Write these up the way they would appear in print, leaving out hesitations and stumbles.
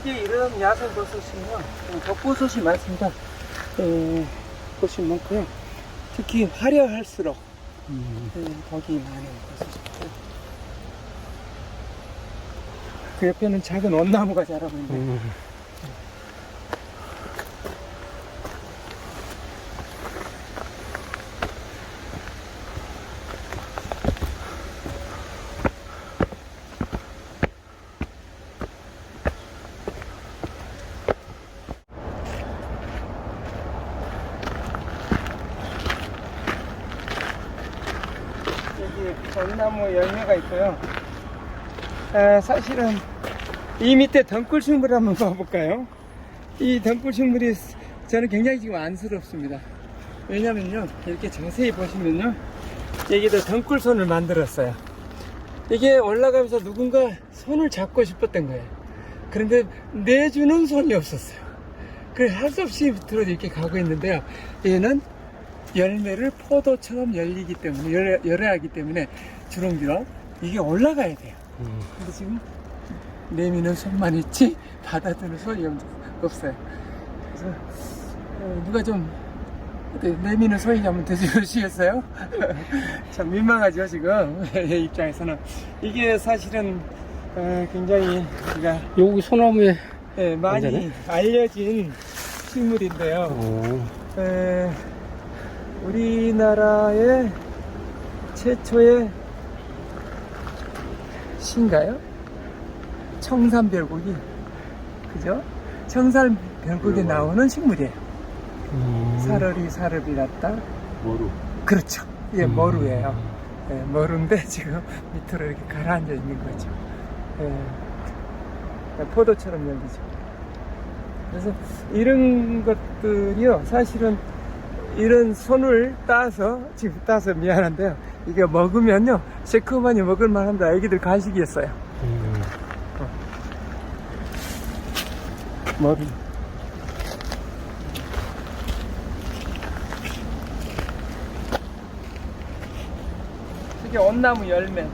여기 이런 야생 버섯이요, 벽버섯이 많습니다. 버섯이 많고요. 특히 화려할수록 덕이 많은 버섯이고요. 그 옆에는 작은 온나무가 자라고 있는데 여기 온나무 열매가 있고요. 사실은 이 밑에 덩굴식물 한번 봐볼까요? 이 덩굴식물이 저는 굉장히 지금 안쓰럽습니다. 왜냐면요, 이렇게 자세히 보시면요, 여기도 덩굴손을 만들었어요. 이게 올라가면서 누군가 손을 잡고 싶었던 거예요. 그런데 내주는 손이 없었어요. 그래서 할 수 없이 밑으로 이렇게 가고 있는데요, 얘는 열매를 포도처럼 열리기 때문에, 열어야 하기 때문에 주렁주렁 이게 올라가야 돼요. 근데 지금 내미는 손만 있지 받아주는 손이 없어요. 그래서 누가 좀 내미는 손이 한번 대주시겠어요? 참 민망하죠 지금 입장에서는. 이게 사실은 굉장히 우리가 여기 소나무에 많이 완전해? 알려진 식물인데요. 우리나라의 최초의 시인가요? 청산별곡이, 그죠? 청산별곡에 나오는 식물이에요. 사르리 났다. 머루. 그렇죠. 이게 머루예요. 머루인데 지금 밑으로 이렇게 가라앉아 있는 거죠. 포도처럼 열리죠. 그래서 이런 것들이요, 사실은 이런 손을 따서, 지금 따서 미안한데요, 이게 먹으면요 새콤하니 먹을만 합니다. 애기들 간식이었어요. 머루. 이게 온나무 열매.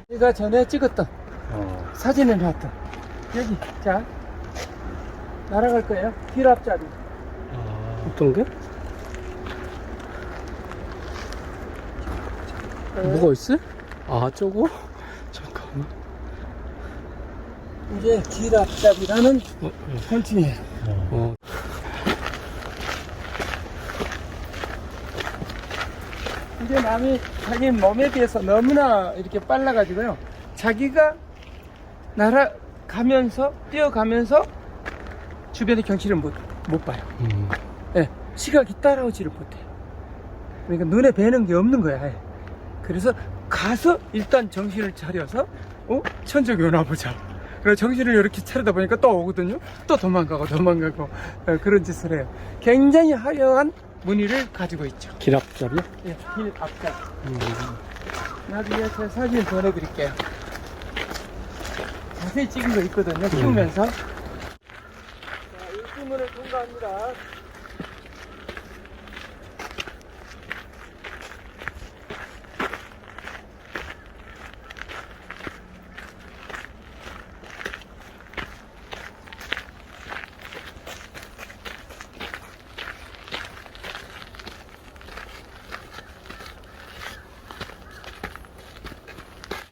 제가 전에 찍었던 사진을 놨던 여기, 자, 날아갈 거예요. 기랍자리. 어떤 게? 뭐가 있어? 아, 저거? 잠깐만. 이게 기랍자리라는 곤충이에요. 이게 남이 자기 몸에 비해서 너무나 이렇게 빨라가지고요, 자기가 날아가면서 뛰어가면서 주변의 경치를 못 봐요. 시각이 따라오지를 못해요. 그러니까 눈에 뵈는 게 없는 거야. 그래서 가서 일단 정신을 차려서 천적이 오나 보자. 그래서 정신을 이렇게 차리다 보니까 또 오거든요. 또 도망가고 그런 짓을 해요. 굉장히 화려한 무늬를 가지고 있죠. 기랍자리요? 예, 길 앞자. 나중에 제가 사진 보내드릴게요. 자세히 찍은 거 있거든요, 키우면서. 자, 일지문을 통과합니다.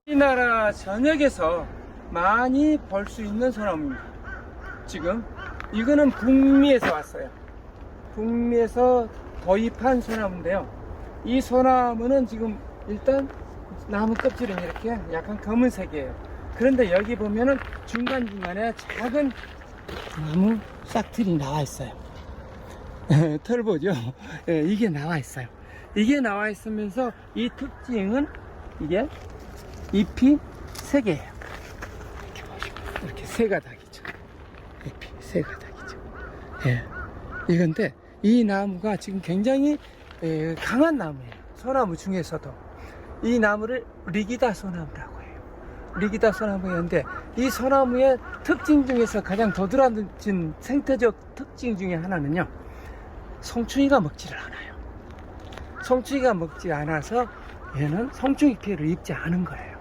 우리나라 전역에서 많이 볼 수 있는 소나무입니다. 지금 이거는 북미에서 왔어요. 북미에서 도입한 소나무인데요, 이 소나무는 지금 일단 나무 껍질은 이렇게 약간 검은색이에요. 그런데 여기 보면은 중간중간에 작은 나무 싹틀이 나와 있어요. 털보죠. 이게 나와 있어요. 이게 나와 있으면서 이 특징은 이게 잎이 3개예요. 이렇게 보시면 이렇게 3가닥이죠. 잎이 3가닥이죠. 이건데 이 나무가 지금 굉장히 강한 나무예요. 소나무 중에서도. 이 나무를 리기다 소나무라고 해요. 리기다 소나무였는데 이 소나무의 특징 중에서 가장 도드라진 생태적 특징 중에 하나는요, 송충이가 먹지를 않아요. 송충이가 먹지 않아서 얘는 송충이 피해를 입지 않은 거예요.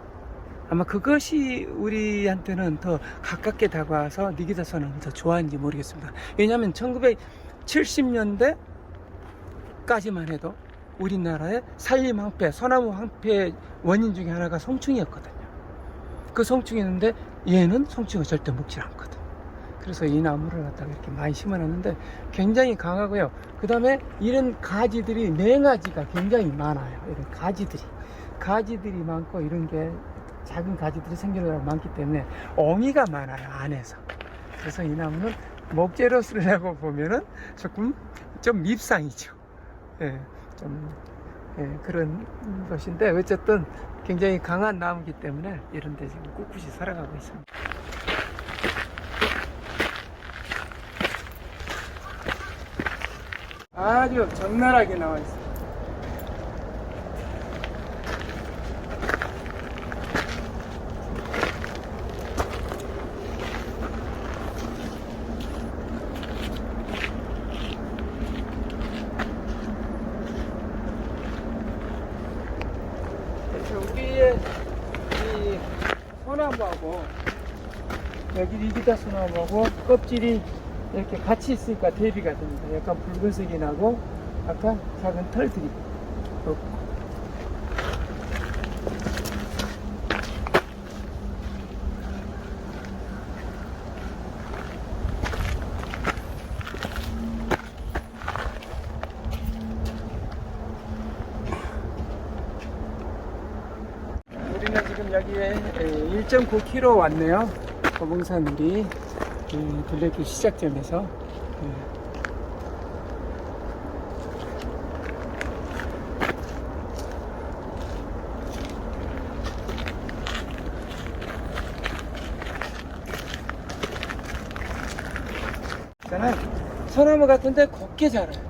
아마 그것이 우리한테는 더 가깝게 다가와서 리기다 소나무를 더 좋아하는지 모르겠습니다. 왜냐하면 1970년대까지만 해도 우리나라의 산림 황폐, 소나무 황폐의 원인 중에 하나가 송충이었거든요. 그 송충이었는데 얘는 송충이가 절대 먹지 않거든. 그래서 이 나무를 갖다가 이렇게 많이 심어놨는데 굉장히 강하고요. 그 다음에 이런 가지들이 맹가지가 굉장히 많아요. 이런 가지들이 많고 이런 게 작은 가지들이 생겨나고 많기 때문에 엉이가 많아요, 안에서. 그래서 이 나무는 목재로 쓰려고 보면은 조금 좀 밉상이죠. 예, 그런 것인데 어쨌든 굉장히 강한 나무이기 때문에 이런 데 지금 꿋꿋이 살아가고 있습니다. 아주 적나라하게 나와 있어요. 여기에 이 소나무하고 여기 리기다 소나무하고 껍질이 이렇게 같이 있으니까 대비가 됩니다. 약간 붉은색이 나고 아까 작은 털들이 없고. 우리는 지금 여기에 1.9km 왔네요. 거봉산 우리 둘레길 시작점에서. 저는 소나무 같은데 곱게 자라요.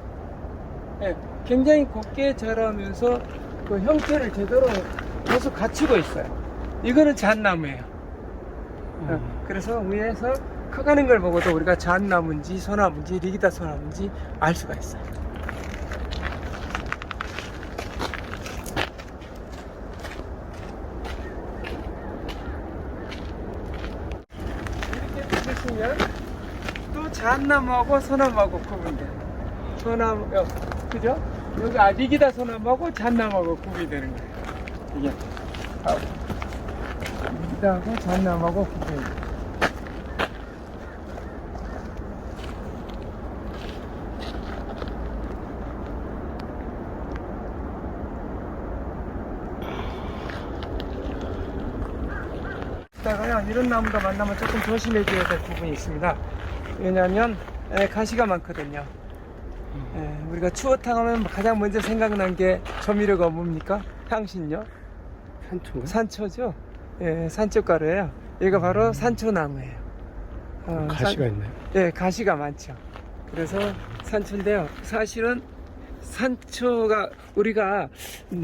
예, 굉장히 곱게 자라면서 그 형태를 제대로 계속 갖추고 있어요. 이거는 잣나무예요. 그래서 위에서 커가는 걸 보고도 우리가 잣나무인지 소나무인지 리기다 소나무인지 알 수가 있어요. 이렇게 보시면 또 잣나무하고 소나무하고 구분돼요. 소나무, 그죠? 여기 리기다 소나무하고 잣나무하고 구분이 되는 거예요. 이게 리기다하고 잣나무하고 구분이 돼요. 다가요, 이런 나무도 만나면 조금 조심해줘야 될 부분이 있습니다. 왜냐하면 가시가 많거든요. 우리가 추어탕 하면 가장 먼저 생각난 게 조미료가 뭡니까? 향신료? 산초가? 산초죠. 산초가루예요. 얘가 바로 산초나무예요. 가시가 있나요? 예, 가시가 많죠. 그래서 산초인데요. 사실은 산초가 우리가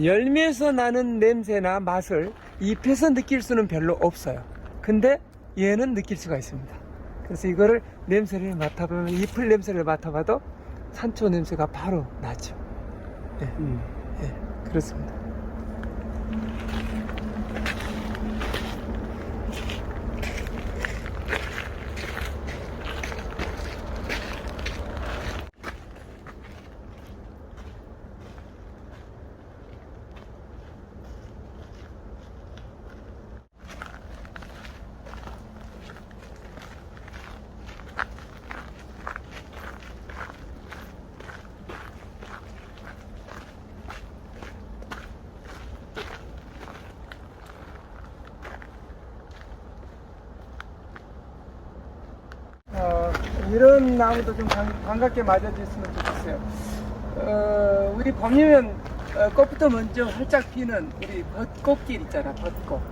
열매에서 나는 냄새나 맛을 잎에서 느낄 수는 별로 없어요. 근데 얘는 느낄 수가 있습니다. 그래서 이거를 냄새를 맡아보면, 잎을 냄새를 맡아봐도 산초 냄새가 바로 나죠. 예, 그렇습니다. 이런 나무도 좀 반갑게 맞아줬으면 좋겠어요. 우리 봄이면 꽃부터 먼저 활짝 피는 우리 벚꽃길 있잖아, 벚꽃.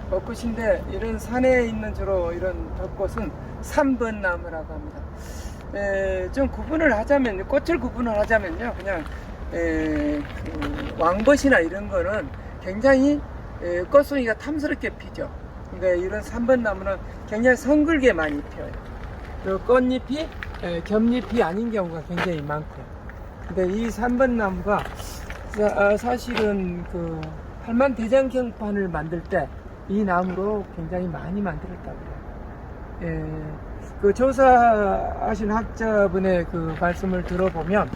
벚꽃인데 이런 산에 있는 주로 이런 벚꽃은 3번 나무라고 합니다. 좀 구분을 하자면, 꽃을 구분을 하자면요, 그냥 왕벗이나 이런 거는 굉장히 꽃송이가 탐스럽게 피죠. 그러니까 이런 3번 나무는 굉장히 성글게 많이 피어요. 그리고 꽃잎이 겹잎이 아닌 경우가 굉장히 많고요. 근데 이 3번 나무가 사실은 그 팔만대장경판을 만들 때 이 나무로 굉장히 많이 만들었다고 해요. 그 조사하신 학자분의 그 말씀을 들어보면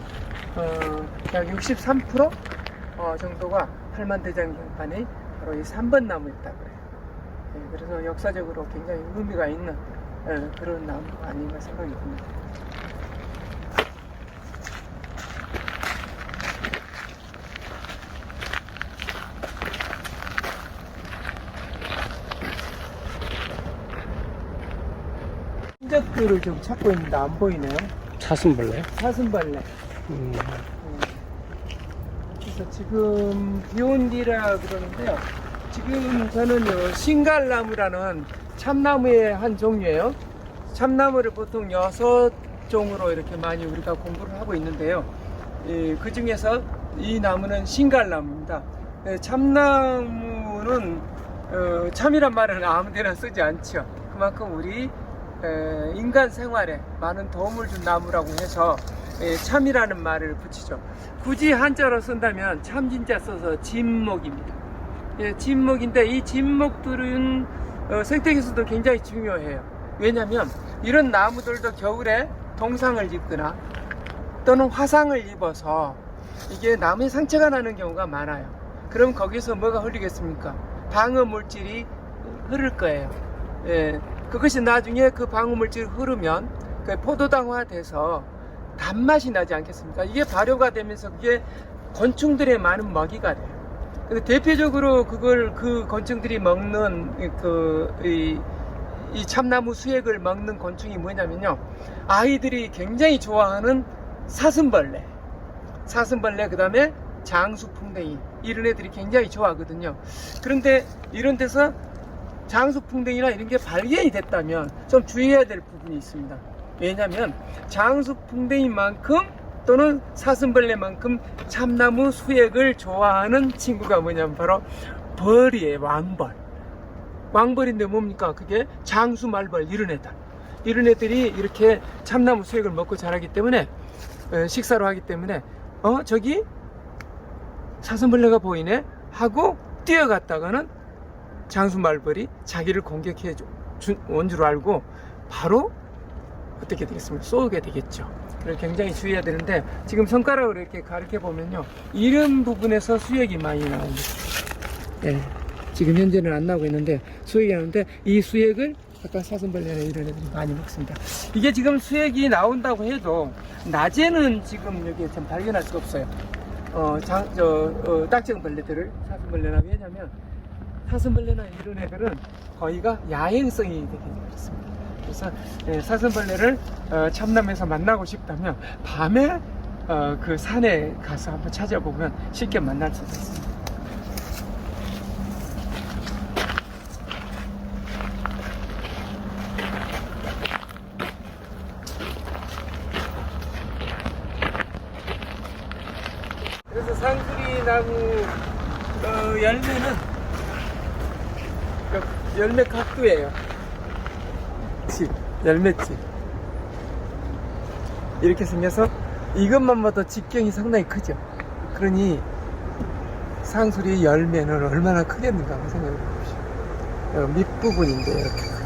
약 63% 정도가 팔만대장경판이 바로 이 3번 나무였다고 해요. 그래서 역사적으로 굉장히 의미가 있는 그런 나무가 아닌가 생각이 듭니다. 흔적들을 좀 찾고 있는데 안 보이네요. 사슴벌레요? 사슴벌레. 그래서 지금 비온 뒤라 그러는데요. 지금 저는 신갈나무라는 참나무의 한 종류예요. 참나무를 보통 6종으로 이렇게 많이 우리가 공부를 하고 있는데요. 그 중에서 이 나무는 신갈나무입니다. 참나무는 참이란 말은 아무데나 쓰지 않죠. 그만큼 우리 인간 생활에 많은 도움을 준 나무라고 해서 참이라는 말을 붙이죠. 굳이 한자로 쓴다면 참진자 써서 진목입니다. 진목인데 이 진목들은 생태계에서도 굉장히 중요해요. 왜냐하면 이런 나무들도 겨울에 동상을 입거나 또는 화상을 입어서 이게 나무에 상처가 나는 경우가 많아요. 그럼 거기서 뭐가 흐르겠습니까? 방어 물질이 흐를 거예요. 그것이 나중에 그 방어 물질이 흐르면 포도당화 돼서 단맛이 나지 않겠습니까? 이게 발효가 되면서 그게 곤충들의 많은 먹이가 돼요. 근데 대표적으로 그 곤충들이 먹는 이 참나무 수액을 먹는 곤충이 뭐냐면요, 아이들이 굉장히 좋아하는 사슴벌레, 그 다음에 장수풍뎅이, 이런 애들이 굉장히 좋아하거든요. 그런데 이런 데서 장수풍뎅이나 이런 게 발견이 됐다면 좀 주의해야 될 부분이 있습니다. 왜냐하면 장수풍뎅이만큼 또는 사슴벌레만큼 참나무 수액을 좋아하는 친구가 뭐냐면 바로 벌이에요. 왕벌인데 뭡니까? 그게 장수말벌, 이런 애들이 이렇게 참나무 수액을 먹고 자라기 때문에, 식사로 하기 때문에 저기 사슴벌레가 보이네 하고 뛰어갔다가는 장수말벌이 자기를 공격해 온 줄 알고 바로 어떻게 되겠습니까? 쏘게 되겠죠. 그래서 굉장히 주의해야 되는데, 지금 손가락으로 이렇게 가르쳐 보면요, 이런 부분에서 수액이 많이 나옵니다. 지금 현재는 안 나오고 있는데 수액이 나오는데, 이 수액을 아까 사슴벌레나 이런 애들이 많이 먹습니다. 이게 지금 수액이 나온다고 해도 낮에는 지금 여기 좀 발견할 수가 없어요. 딱정벌레들을, 사슴벌레나. 왜냐면 사슴벌레나 이런 애들은 거의가 야행성이 되게 그렇습니다. 그래서 사슴벌레를 참나무에서 만나고 싶다면 밤에 그 산에 가서 한번 찾아보면 쉽게 만날 수가 있습니다. 그래서 상수리 나무 열매는 열매 각도예요. 열매집 이렇게 생겨서 이것만 봐도 직경이 상당히 크죠. 그러니 상수리 열매는 얼마나 크겠는가 한번 생각해 보십시오. 밑부분인데 이렇게 크죠.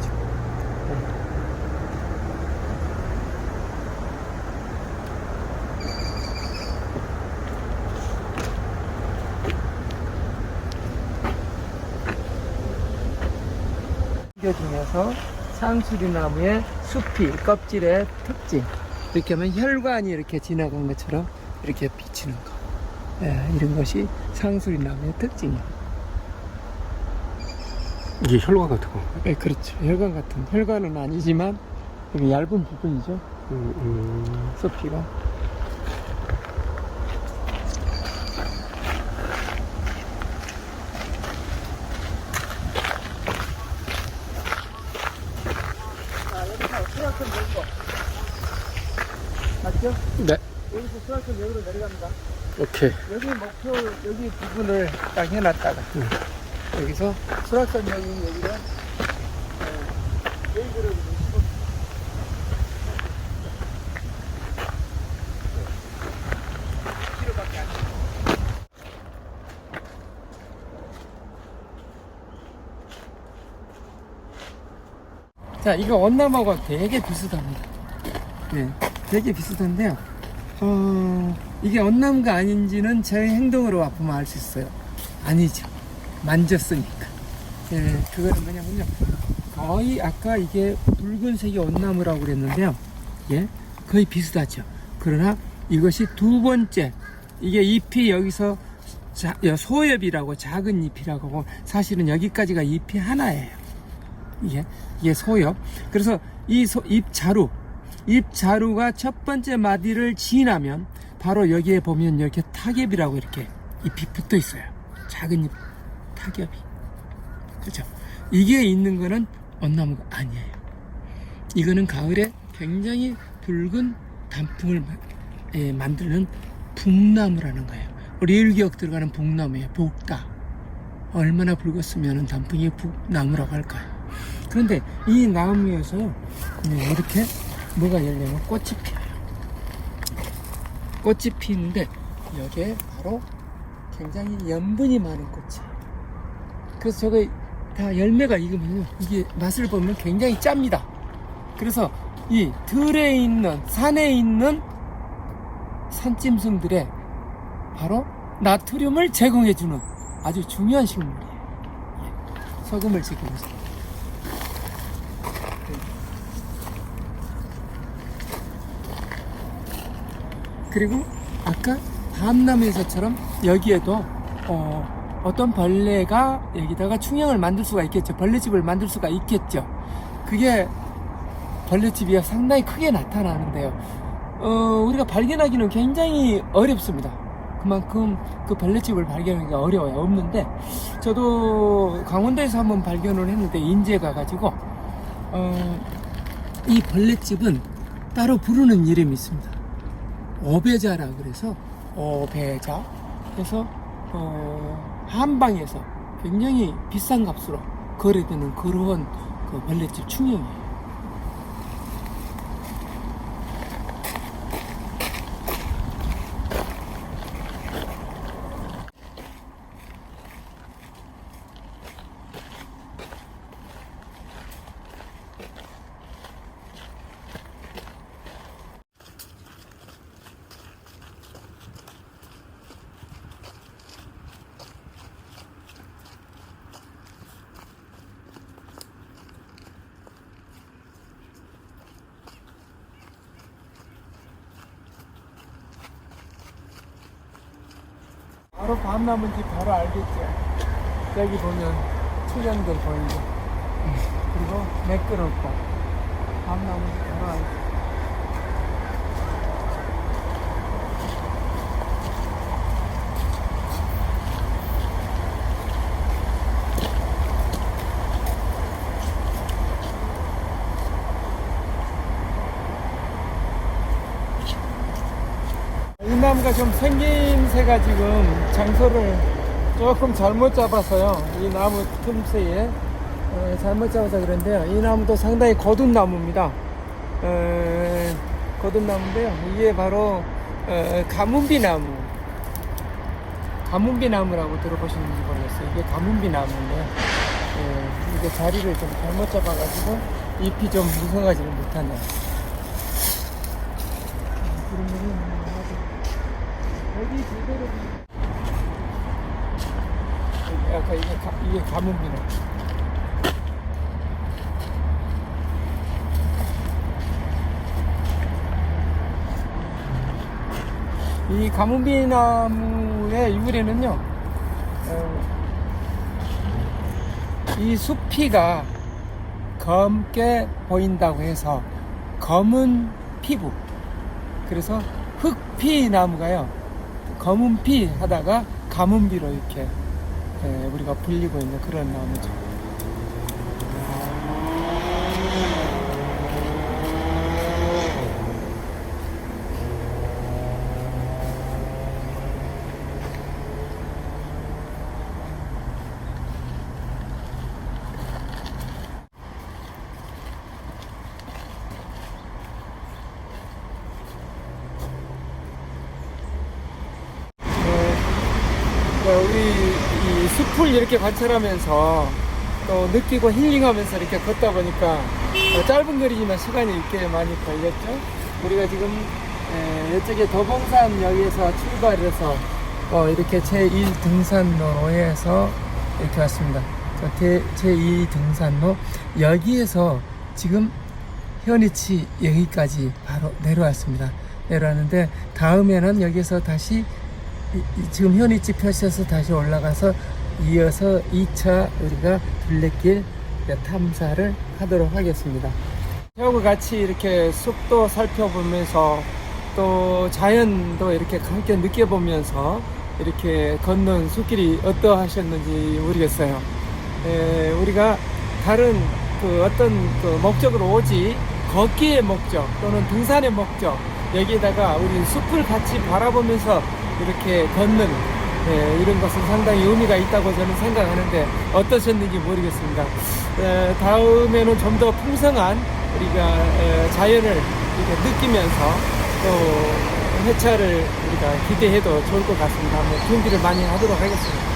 중에서 상수리나무의 숲이 껍질의 특징, 이렇게 하면 혈관이 이렇게 지나간 것처럼 이렇게 비치는 거, 이런 것이 상수리나무의 특징이에요. 이게 혈관 같은 거? 네, 그렇죠. 혈관은 아니지만 여기 얇은 부분이죠. 숲이가. 맞죠? 네. 여기서 수락선 여기로 내려갑니다. 오케이. 여기 목표 여기 부분을 딱 해놨다가 여기서 수락선 여기가 여기로 놓으시고 밖에 안 돼요. 자, 이거 원나무하고 되게 비슷합니다. 네, 되게 비슷한데요. 이게 언나무가 아닌지는 제 행동으로 보면 알 수 있어요. 아니죠. 만졌으니까. 예, 그거는 뭐냐면요. 거의 아까 이게 붉은색이 언나무라고 그랬는데요. 예, 거의 비슷하죠. 그러나 이것이 두 번째, 이게 잎이 여기서 소엽이라고 작은 잎이라고 하고 사실은 여기까지가 잎이 하나예요. 이게 소엽. 그래서 이 잎자루가 첫 번째 마디를 지나면 바로 여기에 보면 이렇게 타겹이라고 이렇게 잎이 붙어 있어요. 작은 잎 타겹이. 그렇죠? 이게 있는 거는 언나무가 아니에요. 이거는 가을에 굉장히 붉은 단풍을 만드는 북나무라는 거예요. 우리 일기역 들어가는 북나무예요. 북다. 얼마나 붉었으면 단풍이 북나무라고 할까요? 그런데 이 나무에서 이렇게 뭐가 열리면 꽃이 피어요. 꽃이 피는데 여기에 바로 굉장히 염분이 많은 꽃이에요. 그래서 저거 다 열매가 익으면 이게 맛을 보면 굉장히 짭니다. 그래서 이 들에 있는 산에 있는 산짐승들의 바로 나트륨을 제공해주는 아주 중요한 식물이에요. 소금을 제공해서. 그리고 아까 밤나무에서처럼 여기에도 어떤 벌레가 여기다가 충형을 만들 수가 있겠죠. 벌레집을 만들 수가 있겠죠. 그게 벌레집이 상당히 크게 나타나는데요. 우리가 발견하기는 굉장히 어렵습니다. 그만큼 그 벌레집을 발견하기가 어려워요. 없는데 저도 강원도에서 한번 발견을 했는데 인제 가가지고 이 벌레집은 따로 부르는 이름이 있습니다. 어배자라 그래서 어배자. 그래서 한방에서 굉장히 비싼 값으로 거래되는 그런 그 벌레집 충형이에요. 바로 밤나무인지 바로 알겠죠. 여기 보면 투명들 보이죠. 그리고 매끄럽고 밤나무인지 바로 알겠죠. 이 나무가 좀 생김새가 지금 장소를 조금 잘못 잡아서요. 이 나무 틈새에 잘못 잡아서 그런데요. 이 나무도 상당히 거둔 나무입니다. 거둔 나무인데요. 이게 바로 가문비 나무. 가문비 나무라고 들어보시는지 모르겠어요. 이게 가문비 나무인데요. 이게 자리를 좀 잘못 잡아가지고 잎이 좀 무성하지는 못하네요. 여기 제대로 아까 이게 가문비나무. 이 가문비나무의 유래는요, 이 숲이가 검게 보인다고 해서 검은 피부, 그래서 흑피 나무가요 검은피 하다가 가문비로 이렇게 우리가 불리고 있는 그런 나무죠. 우리 이 숲을 이렇게 관찰하면서 또 느끼고 힐링하면서 이렇게 걷다 보니까 짧은 거리지만 시간이 꽤 많이 걸렸죠. 우리가 지금 이쪽에 도봉산역에서 출발해서 이렇게 제2등산로에서 이렇게 왔습니다. 제2등산로 여기에서 지금 현이치 여기까지 바로 내려왔습니다. 내려왔는데 다음에는 여기서 다시 지금 현이치 펼쳐서 다시 올라가서 이어서 2차 우리가 둘레길 탐사를 하도록 하겠습니다. 저하고 같이 이렇게 숲도 살펴보면서 또 자연도 이렇게 함께 느껴보면서 이렇게 걷는 숲길이 어떠하셨는지 모르겠어요. 우리가 다른 어떤 목적으로 오지 걷기의 목적 또는 등산의 목적 여기에다가 우리 숲을 같이 바라보면서 이렇게 걷는 이런 것은 상당히 의미가 있다고 저는 생각하는데 어떠셨는지 모르겠습니다. 다음에는 좀 더 풍성한 우리가 자연을 이렇게 느끼면서 또 회차를 우리가 기대해도 좋을 것 같습니다. 한번 준비를 많이 하도록 하겠습니다.